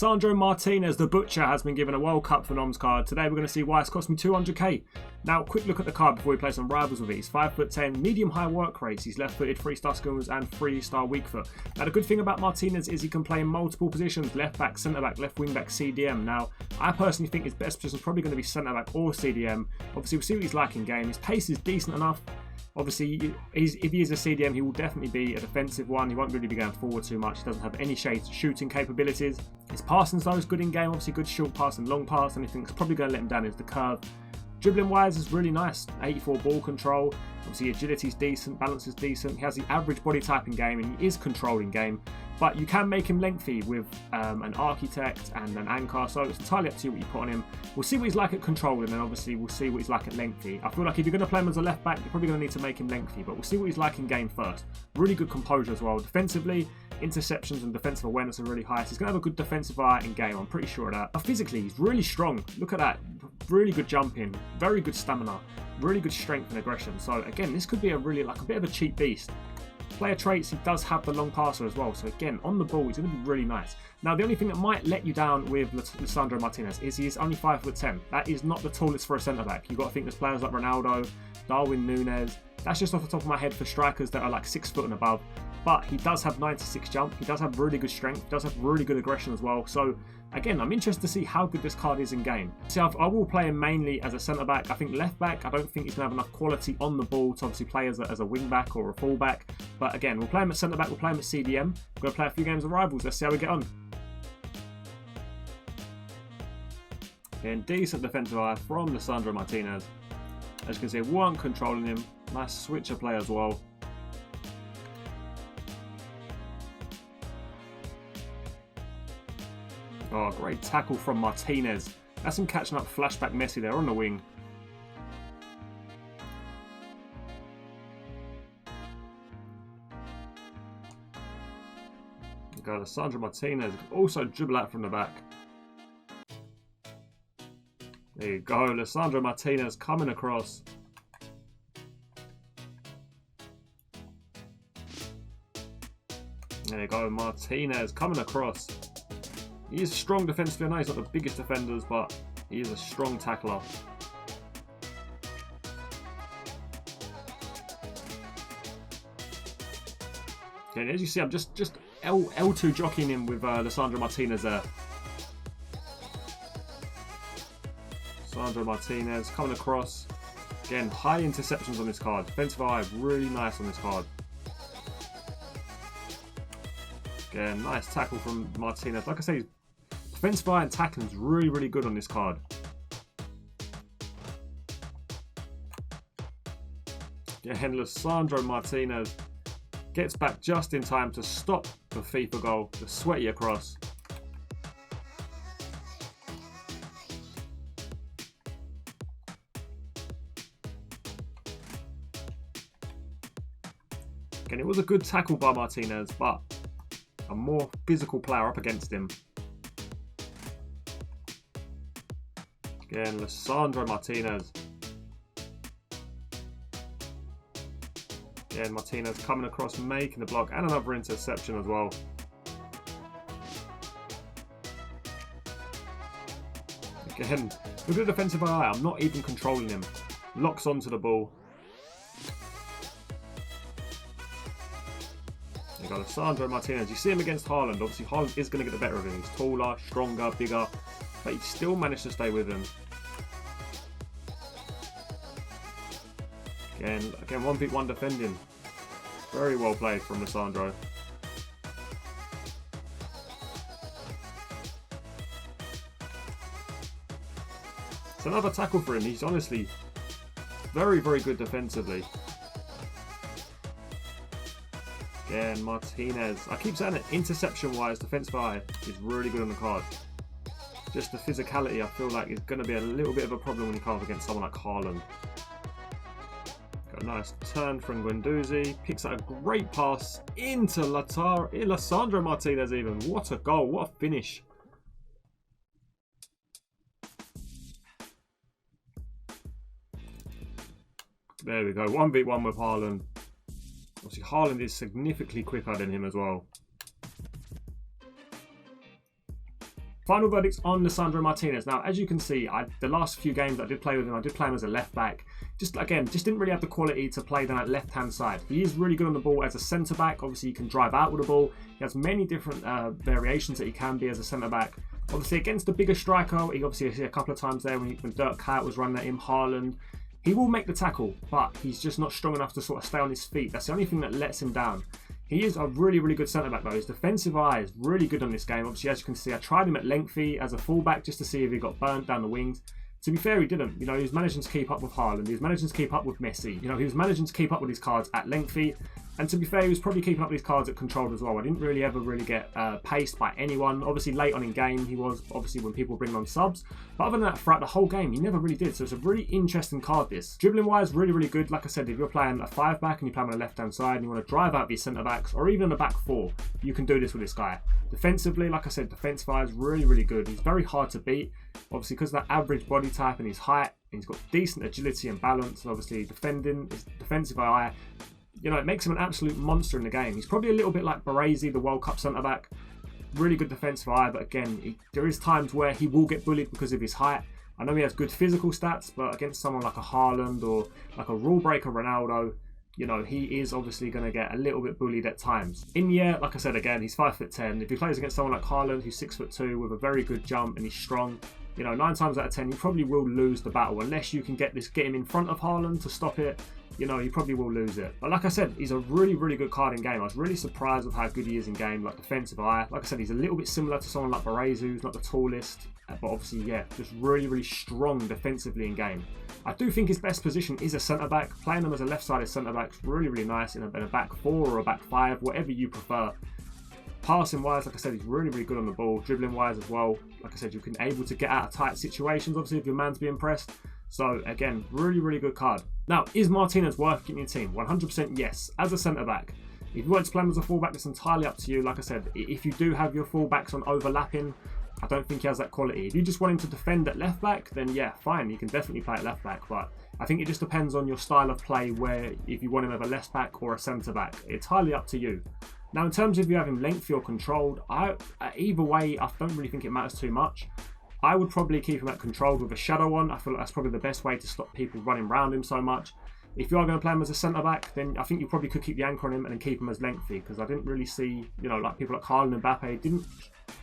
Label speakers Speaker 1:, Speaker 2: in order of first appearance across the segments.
Speaker 1: Lisandro Martinez, the Butcher, has been given a World Cup Phenoms card. Today we're going to see why it's cost me 200k. Now, quick look at the card before we play some rivals with it. He's 5'10", medium-high work rates. He's left-footed, 3-star skills, and 3-star weak foot. Now, the good thing about Martinez is he can play in multiple positions: left back, centre back, left wing back, CDM. Now, I personally think his best position is probably going to be centre back or CDM. Obviously, we'll see what he's like in game. His pace is decent enough. Obviously, if he is a CDM, he will definitely be a defensive one. He won't really be going forward too much. He doesn't have any shooting capabilities. His passing though is good in game. Obviously, good short pass and long pass. Anything that's probably going to let him down is the curve. Dribbling wise is really nice. 84 ball control. Obviously, agility is decent. Balance is decent. He has the average body type in game, and he is controlled in game. But you can make him lengthy with an architect and an anchor, so it's entirely up to you what you put on him. We'll see what he's like at controlling, and obviously we'll see what he's like at lengthy. I feel like if you're going to play him as a left back, you're probably going to need to make him lengthy, but we'll see what he's like in game first. Really good composure as well. Defensively, interceptions and defensive awareness are really high, so he's going to have a good defensive eye in game, I'm pretty sure of that. But physically, he's really strong. Look at that. Really good jumping, very good stamina, really good strength and aggression. So again, this could be a really a bit of a cheap beast. Player traits, he does have the long passer as well, so again, on the ball, he's going to be really nice. Now, the only thing that might let you down with Lisandro Martinez is he is only 5'10". That is not the tallest for a centre-back. You've got to think there's players like Ronaldo, Darwin Núñez. That's just off the top of my head for strikers that are like 6 foot and above. But he does have 96 jump, he does have really good strength, he does have really good aggression as well. So again, I'm interested to see how good this card is in game. See, I will play him mainly as a centre-back. I think left-back, I don't think he's going to have enough quality on the ball to obviously play as a wing-back or a full-back. But again, we'll play him at centre-back, we'll play him at CDM. We're going to play a few games of rivals, let's see how we get on. Again, decent defensive eye from Lisandro Martinez. As you can see, one controlling him. Nice switcher play as well. Oh, great tackle from Martinez. That's him catching up flashback Messi there on the wing. There you go, Lisandro Martinez can also dribble out from the back. There you go, Lisandro Martinez coming across. There you go, Martinez coming across. He is strong defensively. I know he's not the biggest defenders, but he is a strong tackler. Okay, as you see, I'm just L2 jockeying him with Lisandro Martinez there. Lisandro Martinez coming across. Again, high interceptions on this card. Defensive eye, really nice on this card. Again, nice tackle from Martinez. Like I say, defensive eye and tackling is really, really good on this card. Again, Lisandro Martinez gets back just in time to stop the FIFA goal, the sweaty across. Again, it was a good tackle by Martinez, but a more physical player up against him. Again, Lisandro Martinez. Again, Martinez coming across, making the block, and another interception as well. Again, with the defensive eye, I'm not even controlling him. Locks onto the ball. There you go, Lisandro Martinez. You see him against Haaland. Obviously, Haaland is going to get the better of him. He's taller, stronger, bigger, but he still managed to stay with him. Again, 1v1 defending. Very well played from Lisandro. It's another tackle for him. He's honestly very, very good defensively. Again, Martinez. I keep saying it, interception-wise, defensive eye is really good on the card. Just the physicality, I feel like, is going to be a little bit of a problem when you come up against someone like Haaland. Got a nice turn from Guendouzi. Picks out a great pass into Lisandro Martinez even. What a goal. What a finish. There we go. 1v1 with Haaland. Obviously, Haaland is significantly quicker than him as well. Final verdicts on Lisandro Martinez. Now, as you can see, the last few games I did play with him, I did play him as a left back. Just didn't really have the quality to play down that left-hand side. He is really good on the ball as a centre-back. Obviously, he can drive out with the ball. He has many different variations that he can be as a centre-back. Obviously, against the bigger striker, he obviously a couple of times there when Dirk Kuyt was running at him, Haaland. He will make the tackle, but he's just not strong enough to sort of stay on his feet. That's the only thing that lets him down. He is a really, really good centre-back though. His defensive eye is really good on this game. Obviously, as you can see, I tried him at lengthy as a fullback just to see if he got burnt down the wings. To be fair, he didn't. You know, he was managing to keep up with Haaland. He was managing to keep up with Messi. You know, he was managing to keep up with his cards at lengthy. And to be fair, he was probably keeping up with his cards at controlled as well. I didn't really ever get paced by anyone. Obviously, late on in game, he was obviously when people bring on subs. But other than that, throughout the whole game, he never really did. So it's a really interesting card, this. Dribbling-wise, really, really good. Like I said, if you're playing a 5-back and you play him on the left-hand side and you want to drive out these centre-backs or even a back 4, you can do this with this guy. Defensively, like I said, defensive-wise, really, really good. He's very hard to beat. Obviously, because of that average body type and his height, he's got decent agility and balance. And obviously, defending, his defensive eye, you know, it makes him an absolute monster in the game. He's probably a little bit like Baresi, the World Cup centre-back. Really good defensive eye, but again, there is times where he will get bullied because of his height. I know he has good physical stats, but against someone like a Haaland or like a rule breaker Ronaldo, you know, he is obviously going to get a little bit bullied at times. In the air, like I said, again, he's 5'10". If he plays against someone like Haaland, who's 6'2", with a very good jump and he's strong, you know, 9 times out of 10, you probably will lose the battle unless you can get him in front of Haaland to stop it. You know, you probably will lose it. But like I said, he's a really, really good card in game. I was really surprised with how good he is in game, like defensive eye. Like I said, he's a little bit similar to someone like Baresi, who's not the tallest, but obviously, yeah, just really, really strong defensively in game. I do think his best position is a centre-back. Playing him as a left-sided centre-back is really, really nice in a back 4 or a back 5, whatever you prefer. Passing-wise, like I said, he's really, really good on the ball. Dribbling-wise as well, like I said, you can able to get out of tight situations, obviously, if your man's being pressed. So, again, really, really good card. Now, is Martinez worth getting your team? 100% yes, as a centre-back. If you want to play him as a full-back, it's entirely up to you. Like I said, if you do have your full-backs on overlapping, I don't think he has that quality. If you just want him to defend at left-back, then yeah, fine, you can definitely play at left-back. But I think it just depends on your style of play, where if you want him as a left-back or a centre-back. It's entirely up to you. Now, in terms of if you have him lengthy or controlled, either way, I don't really think it matters too much. I would probably keep him at controlled with a shadow on. I feel like that's probably the best way to stop people running around him so much. If you are going to play him as a centre-back, then I think you probably could keep the anchor on him and then keep him as lengthy, because I didn't really see, you know, like people like Haaland and Mbappe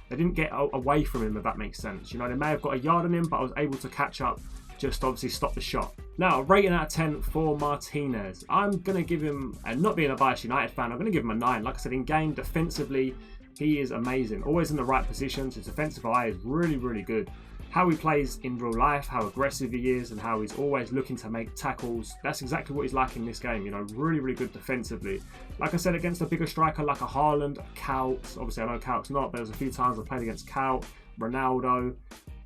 Speaker 1: didn't get away from him, if that makes sense. You know, they may have got a yard on him, but I was able to catch up, just obviously stop the shot. Now, rating out of 10 for Martinez. I'm going to give him, and not being a biased United fan, I'm going to give him a 9. Like I said, in game, defensively, he is amazing. Always in the right positions. His defensive eye is really, really good. How he plays in real life, how aggressive he is, and how he's always looking to make tackles. That's exactly what he's like in this game, you know, really, really good defensively. Like I said, against a bigger striker like a Haaland, Kuyt, obviously I know Kuyt's not, but there's a few times I've played against Kuyt, Ronaldo,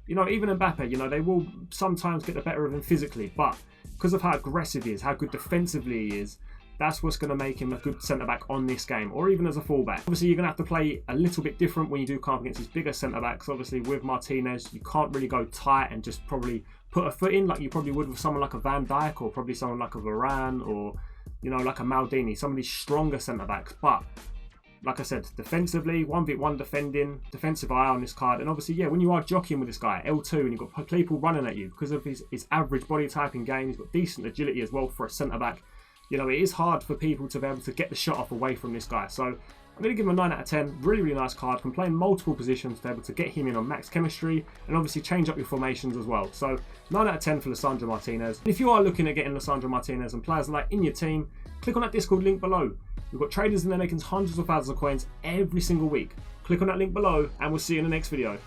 Speaker 1: you know, even Mbappe, you know, they will sometimes get the better of him physically, but because of how aggressive he is, how good defensively he is, that's what's going to make him a good centre-back on this game, or even as a full-back. Obviously, you're going to have to play a little bit different when you do come up against these bigger centre-backs. Obviously, with Martinez, you can't really go tight and just probably put a foot in like you probably would with someone like a Van Dijk, or probably someone like a Varane, or, you know, like a Maldini, some of these stronger centre-backs. But, like I said, defensively, 1v1 defending, defensive eye on this card. And obviously, yeah, when you are jockeying with this guy, L2, and you've got people running at you, because of his average body type in game, he's got decent agility as well for a centre-back. You know, it is hard for people to be able to get the shot off away from this guy. So I'm going to give him a 9 out of 10. Really, really nice card. Can play in multiple positions to be able to get him in on max chemistry and obviously change up your formations as well. So 9 out of 10 for Lisandro Martinez. If you are looking at getting Lisandro Martinez and players like in your team, click on that Discord link below. We've got traders in there making hundreds of thousands of coins every single week. Click on that link below and we'll see you in the next video.